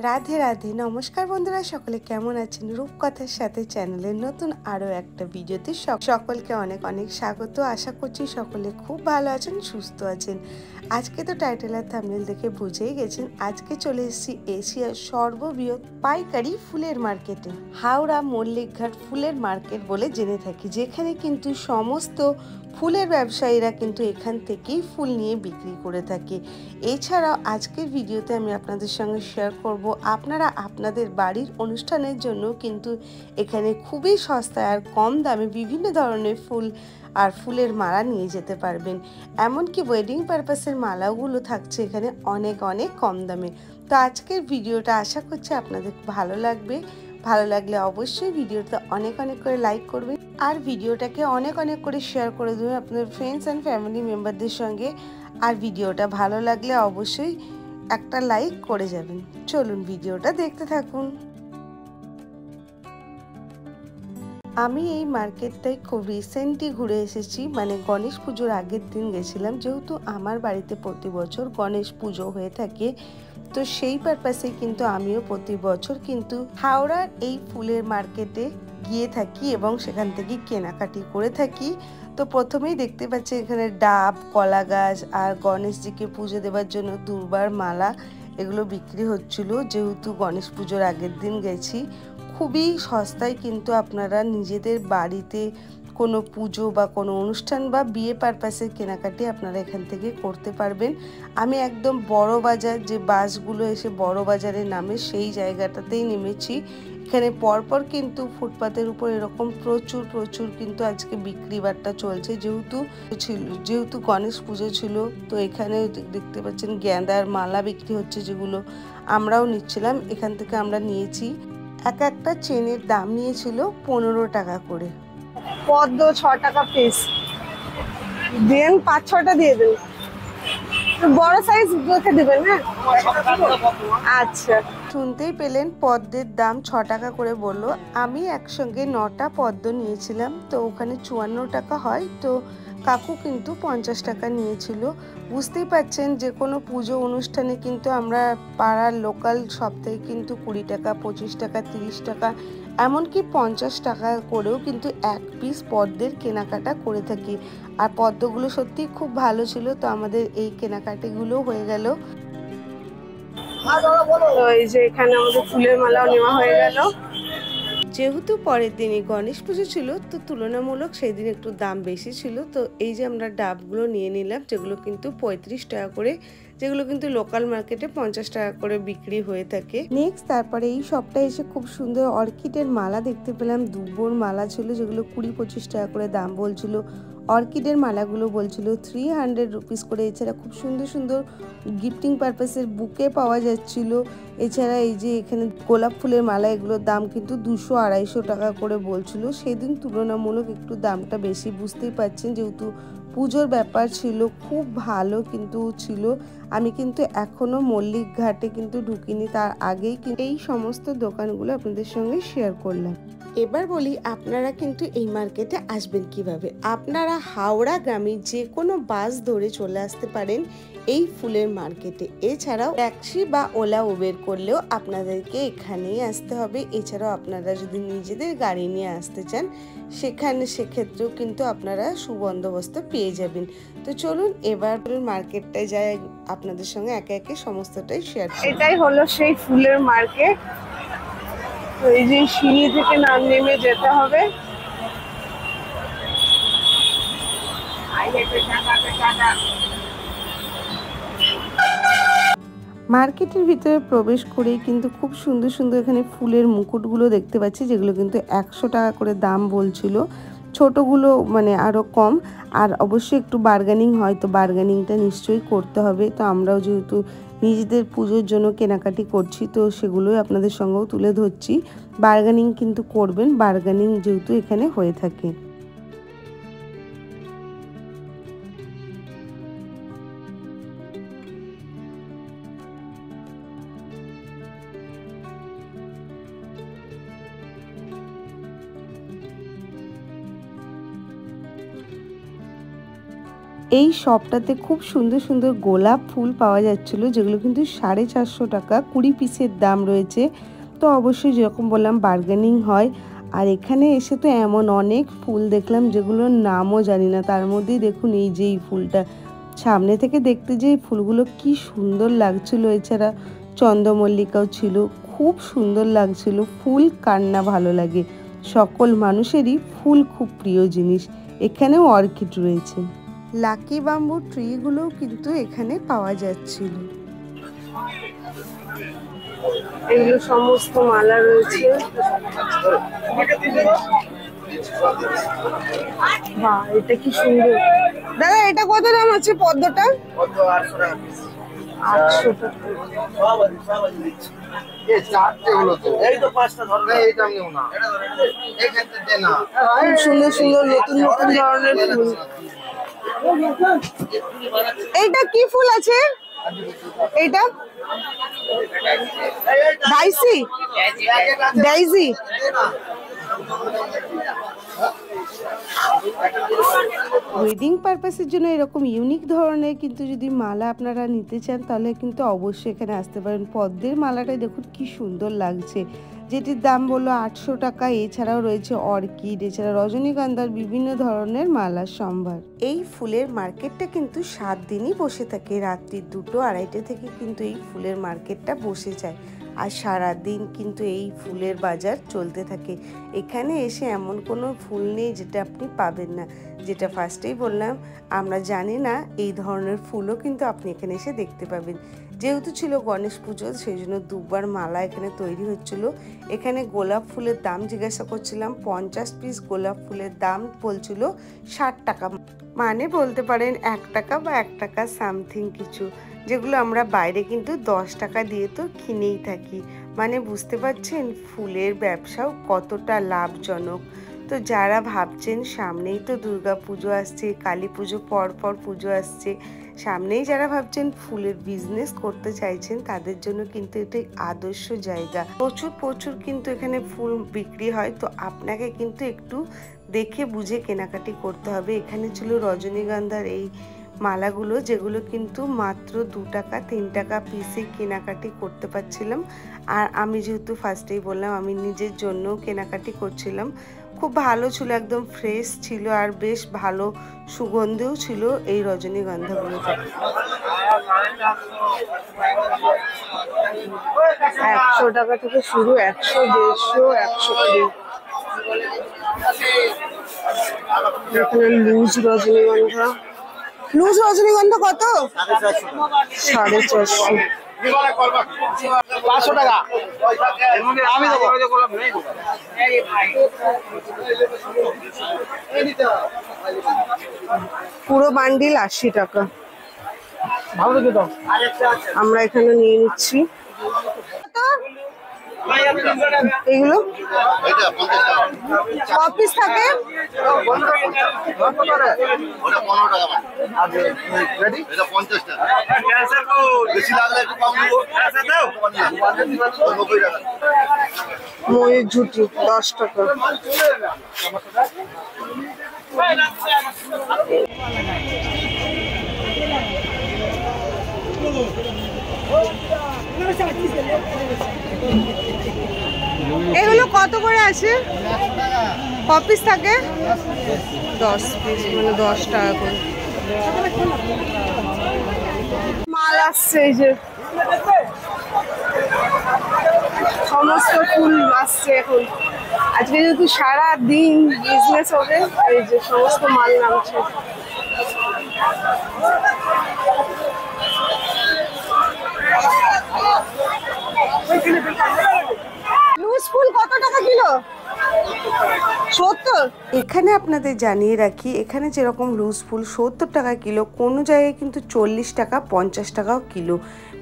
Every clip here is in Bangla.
রাধে রাধে, নমস্কার বন্ধুরা, সকলে কেমন আছেন? রূপকথার সাথে চ্যানেলের নতুন আরও একটা ভিডিওতে সকলকে অনেক অনেক স্বাগত। আশা করছি সকলে খুব ভালো আছেন, সুস্থ আছেন। আজকে তো টাইটেল আর থাম্বনেল দেখে বুঝেই গেছেন, আজকে চলে এসেছি এশিয়ার সর্ববৃহৎ পাইকারি ফুলের মার্কেটে। হাওড়া মল্লিকঘাট ফুলের মার্কেট বলে জেনে থাকি, যেখানে কিন্তু সমস্ত ফুলের ব্যবসায়ীরা কিন্তু এখান থেকেই ফুল নিয়ে বিক্রি করে থাকে। এছাড়াও আজকের ভিডিওতে আমি আপনাদের সঙ্গে শেয়ার করব, আপনারা আপনাদের বাড়ির অনুষ্ঠানের জন্য কিন্তু এখানে খুবই সস্তায় আর কম দামে বিভিন্ন ধরনের ফুল আর ফুলের মালা নিয়ে যেতে পারবেন। এমনকি ওয়েডিং পারপাসের মালাগুলো থাকছে এখানে অনেক অনেক কম দামে। তো আজকের ভিডিওটা আশা করছি আপনাদের ভালো লাগবে। ভালো লাগলে অবশ্যই ভিডিওটা অনেক অনেক করে লাইক করবেন আর ভিডিওটাকে অনেক অনেক করে শেয়ার করে দেবেন আপনাদের ফ্রেন্ডস অ্যান্ড ফ্যামিলি মেম্বারদের সঙ্গে। আর ভিডিওটা ভালো লাগলে অবশ্যই একটা লাইক করে যাবেন। চলুন ভিডিওটা দেখতে থাকুন। আমি এই মার্কেটটাই খুব রিসেন্টলি ঘুরে এসেছি, মানে গণেশ পুজোর আগের দিন গেছিলাম। যেহেতু আমার বাড়িতে প্রতি বছর গণেশ পুজো হয়ে থাকে, তো সেই পারপাসে কিন্তু আমিও প্রতি বছর কিন্তু হাওড়ার এই ফুলের মার্কেটে গিয়ে থাকি এবং সেখান থেকে কেনাকাটি করে থাকি। তো প্রথমেই দেখতে পাচ্ছি এখানে ডাব, কলা গাছ আর গণেশজিকে পুজো দেওয়ার জন্য দুর্বার মালা এগুলো বিক্রি হচ্ছিল। যেহেতু গণেশ পুজোর আগের দিন গেছি, খুবই সস্তায় কিন্তু আপনারা নিজেদের বাড়িতে কোনো পুজো বা কোনো অনুষ্ঠান বা বিয়ে পারপাসের কেনাকাটি আপনারা এখান থেকে করতে পারবেন। আমি একদম বড় বাজার, যে বাসগুলো এসে বড় বাজারে নামে, সেই জায়গাটাতেই নেমেছি। এখানে পরপর কিন্তু ফুটপাতের উপর এরকম প্রচুর প্রচুর কিন্তু আজকে বিক্রি বাট্টা চলছে। যেহেতু গণেশ পুজো ছিল, তো এখানে দেখতে পাচ্ছেন গেঁদার মালা বিক্রি হচ্ছে, যেগুলো আমরাও নিচ্ছিলাম। এখান থেকে আমরা নিয়েছি। একটা চেনের দাম নিয়েছিল 15 টাকা করে। পদ্ম 6 টাকা পিস দেন, 5-6টা দিয়ে দেন। বড় সাইজ দেখে দিবেন। হ্যাঁ, আচ্ছা। শুনতেই পেলেন পদ্মের দাম 6 টাকা করে বললো। আমি একসঙ্গে 9টা পদ্ম নিয়েছিলাম, তো ওখানে 54 টাকা হয়, তো কাকু কিন্তু 50 টাকা নিয়েছিল। বুঝতেই পাচ্ছেন, যে কোনো পুজো অনুষ্ঠানে কিন্তু আমরা পাড়ার লোকাল শপ থেকে কিন্তু 20 টাকা, 25 টাকা, 30 টাকা, এমনকি 50 টাকা করেও কিন্তু এক পিস পদ্মের কেনাকাটা করে থাকি। আর পদ্মগুলো সত্যি খুব ভালো ছিল, তো আমাদের এই কেনাকাটিগুলো হয়ে গেল। তো এই যে এখানে আমাদের ফুলের মালাও নেওয়া হয়ে গেল। যেহেতু পরের দিনই গণেশ পুজো ছিল, তো তুলনামূলক সেই দিন একটু দাম বেশি ছিল। তো এই যে আমরা ডাবগুলো নিয়ে নিলাম, যেগুলো কিন্তু 35 টাকা করে, যেগুলো কিন্তু লোকাল মার্কেটে 50 টাকা করে বিক্রি হয়ে থাকে। নেক্সট তারপরে এই সপ্তাহে এসে খুব সুন্দর অর্কিডের মালা দেখতে পেলাম। দুবোর মালা ছিল, যেগুলো 20-25 টাকা করে দাম বলছিল। অর্কিডের মালাগুলো বলছিল 300 রুপিস করে। এছাড়া খুব সুন্দর সুন্দর গিফটিং পারপাসের বুকে পাওয়া যাচ্ছিল। এছাড়া এই যে এখানে গোলাপ ফুলের মালা, এগুলোর দাম কিন্তু 200-250 টাকা করে বলছিল। সেদিন তুলনামূলক একটু দামটা বেশি, বুঝতেই পারছেন, যেহেতু পুজোর ব্যাপার ছিল। খুব ভালো কিন্তু ছিল। আমি কিন্তু এখনও মল্লিক ঘাটে কিন্তু ঢুকিনি, তার আগেই এই সমস্ত দোকানগুলো আপনাদের সঙ্গে শেয়ার করলাম। এবার বলি, আপনারা কিন্তু এই মার্কেটে আসবেন কিভাবে। আপনারা হাওড়াগামী যে কোনো বাস ধরে চলে আসতে পারেন এই ফুলের মার্কেটে। এছাড়াও ট্যাক্সি বা ওলা উবের করলেও আপনাদেরকে এখানেই আসতে হবে। এছাড়াও আপনারা যদি নিজেদের গাড়ি নিয়ে আসতে চান, সেক্ষেত্রেও কিন্তু আপনারা সুবন্দোবস্ত পেয়ে যাবেন। তো চলুন এবার মার্কেটটায় যাই, আপনাদের সঙ্গে একে একে সমস্তটাই শেয়ার করি। এটাই হলো সেই ফুলের মার্কেট। তো এই যে সিঁড়ি থেকে নেমে যেতে হবে। মার্কেটের ভিতরে প্রবেশ করেই কিন্তু খুব সুন্দর সুন্দর এখানে ফুলের মুকুটগুলো দেখতে পাচ্ছি, যেগুলো কিন্তু 100 টাকা করে দাম বলছিল। ছোটগুলো মানে আরও কম। আর অবশ্যই একটু বার্গেনিং হয়, তো বার্গেনিংটা নিশ্চয়ই করতে হবে। তো আমরাও যেহেতু নিজেদের পুজোর জন্য কেনাকাটি করছি, তো সেগুলোই আপনাদের সঙ্গেও তুলে ধরছি। বার্গেনিং কিন্তু করবেন, বার্গেনিং যেহেতু এখানে হয়ে থাকে। এই শপটাতে খুব সুন্দর সুন্দর গোলাপ ফুল পাওয়া যাচ্ছিল, যেগুলো কিন্তু 450 টাকা 20 পিসের দাম রয়েছে। তো অবশ্যই যেরকম বললাম বার্গেনিং হয়। আর এখানে এসে তো এমন অনেক ফুল দেখলাম যেগুলোর নামও জানি না। তার মধ্যেই দেখুন এই যে এই ফুলটা, সামনে থেকে দেখতে যে এই ফুলগুলো কি সুন্দর লাগছিল। এছাড়া চন্দ্রমল্লিকাও ছিল, খুব সুন্দর লাগছিল। ফুল কার না ভালো লাগে, সকল মানুষেরই ফুল খুব প্রিয় জিনিস। এখানেও অর্কিড রয়েছে, লাকি বাম্বু ট্রিগুলোও কিন্তু এখানে পাওয়া যাচ্ছিল। এগুলো সমস্ত মালা রয়েছে। বাহ, এটা কি সুন্দর। দাদা এটা কত দাম আছে পদ্মটা? 800 টাকা। খুব সুন্দর সুন্দর নতুন নতুন ধরনের ফুল। এইটা কি ফুল আছে? এইটা ডাইসি, ডাইজি। ওয়েডিং পারপাসের জন্য এরকম ইউনিক ধরনের কিন্তু যদি মালা আপনারা নিতে চান তাহলে কিন্তু অবশ্যই এখানে আসতে পারেন। পদ্মের মালাটাই দেখুন কি সুন্দর লাগছে, যেটির দাম বললো 800 টাকা। এছাড়াও রয়েছে অর্কিড, এছাড়া রজনীগন্ধার বিভিন্ন ধরনের মালার সম্ভার। এই ফুলের মার্কেটটা কিন্তু 7 দিনই বসে থাকে, রাত্রি 2-2:30 থেকে কিন্তু এই ফুলের মার্কেটটা বসে যায়। আর সারাদিন কিন্তু এই ফুলের বাজার চলতে থাকে। এখানে এসে এমন কোনো ফুল নেই যেটা আপনি পাবেন না। যেটা ফার্স্টেই বললাম, আমরা জানি না এই ধরনের ফুলও কিন্তু আপনি এখানে এসে দেখতে পাবেন। যেহেতু ছিল গণেশ পুজো, সেই জন্য দুবার মালা এখানে তৈরি হচ্ছিল। এখানে গোলাপ ফুলের দাম জিজ্ঞাসা করছিলাম, 50 পিস গোলাপ ফুলের দাম বলছিল 60 টাকা, মানে বলতে পারেন 1 টাকা বা 1 টাকা সামথিং কিছু, যেগুলো আমরা বাইরে কিন্তু 10 টাকা দিয়ে তো কিনেই থাকি। মানে বুঝতে পারছেন ফুলের ব্যবসাও কতটা লাভজনক। তো যারা ভাবছেন সামনেই তো দুর্গা পুজো আসছে, কালী পুজো পর পুজো আসছে, সামনেই যারা ভাবছেন ফুলের বিজনেস করতে চাইছেন তাদের জন্য কিন্তু এটাই আদর্শ জায়গা। প্রচুর কিন্তু এখানে ফুল বিক্রি হয়। তো আপনাকে কিন্তু একটু দেখে বুঝে কেনাকাটি করতে হবে। এখানে ছিল রজনীগন্ধার এই মালাগুলো, যেগুলো কিন্তু মাত্র 2 টাকা 3 টাকা পিসে কেনাকাটি করতে পারছিলাম। আর আমি যেহেতু ফার্স্টেই বললাম আমি নিজের জন্য কেনাকাটি করছিলাম। খুব ভালো ছিল, একদম ফ্রেশ ছিল আর বেশ ভালো সুগন্ধও ছিল এই রজনীগন্ধাগুলো। 100 টাকা থেকে শুরু, 100, 150, 120। এখানে লুজ রজনীগন্ধা। লুজ রজনীগন্ধা কত? 450। 500 টাকা আমি দেবো। পুরো বান্ডিল 80 টাকা। আমরা এখানে নিয়ে নিচ্ছি। এগুলো কপিস থাকে? ময়ূর ঝুটি 10 টাকা। এগুলো কত করে আছে? কপিস থাকে 10 পিস, মানে 10 টাকা করে। মাল আসছে, এই যে সমস্ত ফুল আসছে এখন। আজকে যেহেতু সারা দিন বিজনেস হবে, এই যে সমস্ত মাল নামছে। লুজ ফুল কত টাকা কিলো? 70। এখানে আপনাদের জানিয়ে রাখি, এখানে যেরকম লুজ ফুল 70 টাকা কিলো, কোনো জায়গায় কিন্তু 40 টাকা 50 টাকাও কিলো।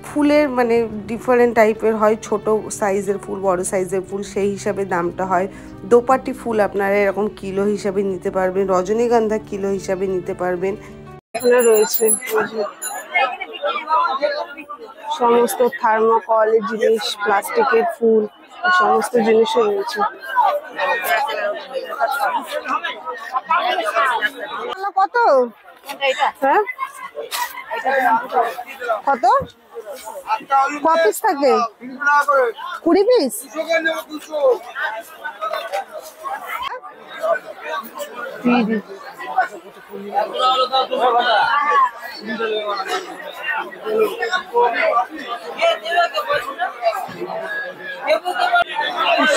ফুলের মানে ডিফারেন্ট টাইপের হয়, ছোট সাইজের ফুল, বড় সাইজের ফুল, সেই হিসাবে দামটা হয়। দোপাটি ফুল আপনারা এরকম কিলো হিসাবে নিতে পারবেন, রজনীগন্ধা কিলো হিসাবে নিতে পারবেন। এখানে রয়েছে সমস্ত থার্মোকলের জিনিস, প্লাস্টিকের ফুল, সমস্ত জিনিসই রয়েছে। কত? হ্যাঁ কত ক পিস থাকে 20 পিস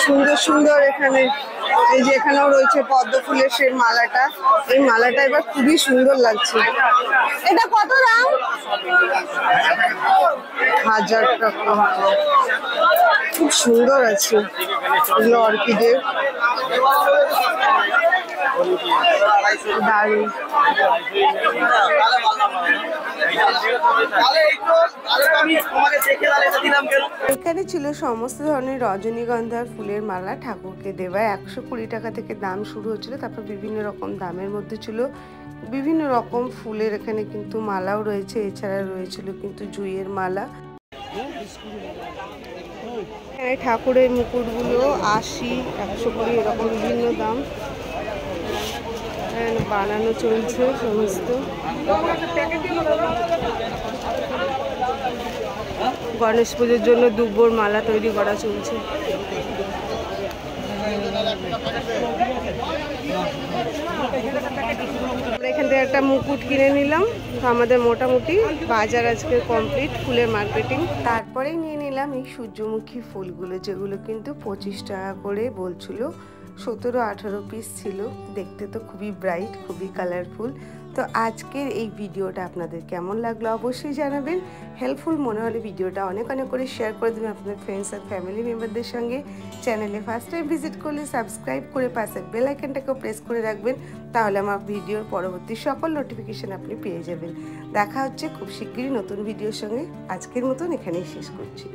সুন্দর সুন্দর এখানে এই যে এখানেও রয়েছে পদ্ম ফুলের সেই মালাটা এই মালাটা এবার খুবই সুন্দর লাগছে এটা কত দাম 1000 টাকা খুব সুন্দর আছে এগুলো অর্কিডের দারুণ এখানে ছিল সমস্ত ধরনের রজনীগন্ধার ফুলের মালা ঠাকুরকে দেওয়া 120 টাকা থেকে দাম শুরু হচ্ছিল তারপর বিভিন্ন রকম দামের মধ্যে ছিল বিভিন্ন রকম ফুলের এখানে কিন্তু মালাও রয়েছে এছাড়া রয়েছিল কিন্তু জুঁইয়ের মালা এখানে ঠাকুরের মুকুটগুলো 80 120 এরকম বিভিন্ন দাম বানানো চলছে সমস্ত গণেশ পুজোর জন্য দুব্বর মালা তৈরি করা চলছে আমরা এখান থেকে একটা মুকুট কিনে নিলাম তো আমাদের মোটামুটি বাজার আজকে কমপ্লিট ফুলের মার্কেটিং তারপরেই নিয়ে নিলাম এই সূর্যমুখী ফুলগুলো যেগুলো কিন্তু 25 টাকা করে বলছিল 17-18 পিস ছিল দেখতে তো খুবই ব্রাইট খুবই কালারফুল তো আজকের এই ভিডিওটা আপনাদের কেমন লাগলো অবশ্যই জানাবেন হেল্পফুল মনে হলে ভিডিওটা অনেক অনেক করে শেয়ার করে দেবেন আপনাদের ফ্রেন্ডস আর ফ্যামিলি মেম্বারদের সঙ্গে চ্যানেলে ফার্স্ট টাইম ভিজিট করলে সাবস্ক্রাইব করে পাশের বেল আইকনটাকেও প্রেস করে রাখবেন তাহলে আমার ভিডিওর পরবর্তী সকল নোটিফিকেশন আপনি পেয়ে যাবেন দেখা হচ্ছে খুব শিগগিরই নতুন ভিডিওর সঙ্গে আজকের মতন এখানেই শেষ করছি